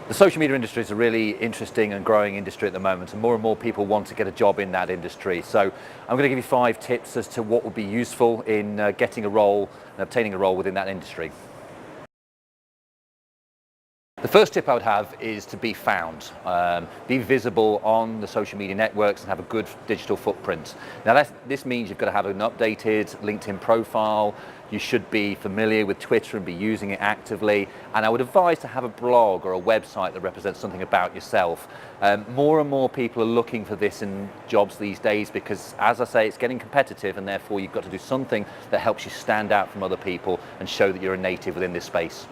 The social media industry is a really interesting and growing industry at the moment, and more people want to get a job in that industry. So I'm going to give you 5 tips as to what would be useful in getting a role and obtaining a role within that industry. The first tip I would have is to be found. Be visible on the social media networks and have a good digital footprint. Now this means you've got to have an updated LinkedIn profile. You should be familiar with Twitter and be using it actively. And I would advise to have a blog or a website that represents something about yourself. More and more people are looking for this in jobs these days because, as I say, it's getting competitive, and therefore you've got to do something that helps you stand out from other people and show that you're a native within this space.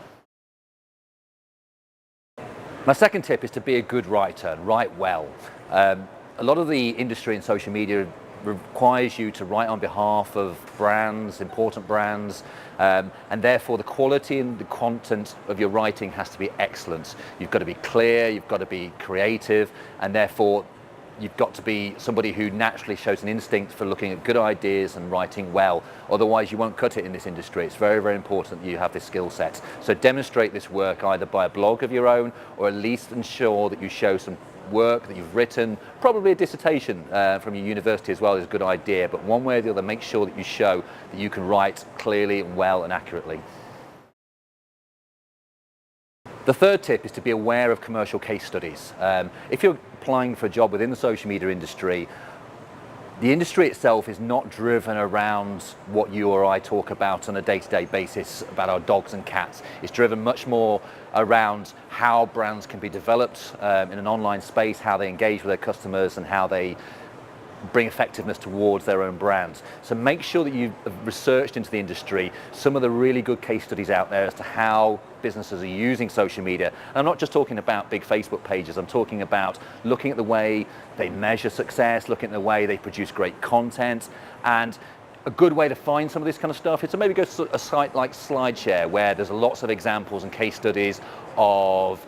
My second tip is to be a good writer and write well. A lot of the industry in social media requires you to write on behalf of brands, important brands, and therefore the quality and the content of your writing has to be excellent. You've got to be clear, you've got to be creative, and therefore you've got to be somebody who naturally shows an instinct for looking at good ideas and writing well. Otherwise you won't cut it in this industry. It's very, very important that you have this skill set. So demonstrate this work either by a blog of your own, or at least ensure that you show some work that you've written. Probably a dissertation from your university as well is a good idea, but one way or the other, make sure that you show that you can write clearly and well and accurately. The third tip is to be aware of commercial case studies. If you're applying for a job within the social media industry, the industry itself is not driven around what you or I talk about on a day-to-day basis about our dogs and cats. It's driven much more around how brands can be developed in an online space, how they engage with their customers, and how they bring effectiveness towards their own brands. So make sure that you've researched into the industry some of the really good case studies out there as to how businesses are using social media. And I'm not just talking about big Facebook pages, I'm talking about looking at the way they measure success, looking at the way they produce great content. And a good way to find some of this kind of stuff is to maybe go to a site like SlideShare, where there's lots of examples and case studies of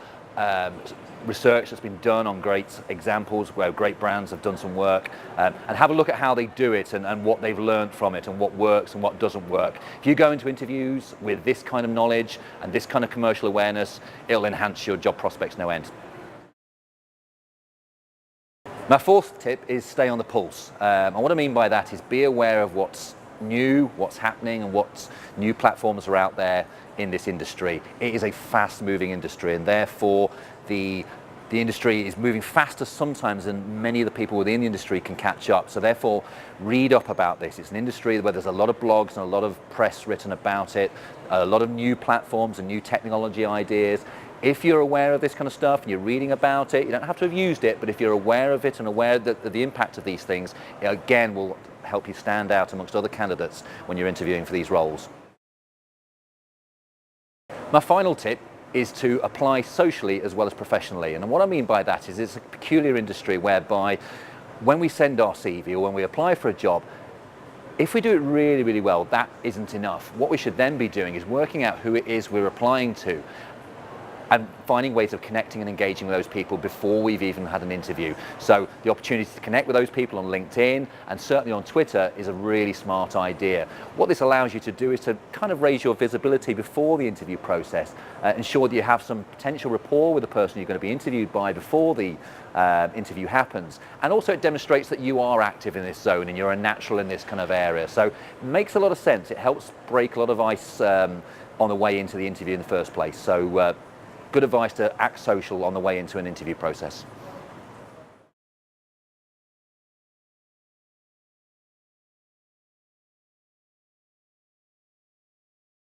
research that's been done on great examples where great brands have done some work, and have a look at how they do it and what they've learned from it and what works and what doesn't work. If you go into interviews with this kind of knowledge and this kind of commercial awareness, it'll enhance your job prospects no end. My fourth tip is stay on the pulse. And what I mean by that is be aware of what's new, what's happening, and what new platforms are out there in this industry. It is a fast-moving industry, and therefore the industry is moving faster sometimes than many of the people within the industry can catch up. So therefore, read up about this. It's an industry where there's a lot of blogs and a lot of press written about it, a lot of new platforms and new technology ideas. If you're aware of this kind of stuff and you're reading about it, you don't have to have used it, but if you're aware of it and aware that the impact of these things, it again will help you stand out amongst other candidates when you're interviewing for these roles. My final tip is to apply socially as well as professionally. And what I mean by that is it's a peculiar industry whereby when we send our CV or when we apply for a job, if we do it really, really well, that isn't enough. What we should then be doing is working out who it is we're applying to and finding ways of connecting and engaging with those people before we've even had an interview. So the opportunity to connect with those people on LinkedIn and certainly on Twitter is a really smart idea. What this allows you to do is to kind of raise your visibility before the interview process, ensure that you have some potential rapport with the person you're going to be interviewed by before the interview happens. And also it demonstrates that you are active in this zone and you're a natural in this kind of area. So it makes a lot of sense. It helps break a lot of ice on the way into the interview in the first place. So good advice to act social on the way into an interview process.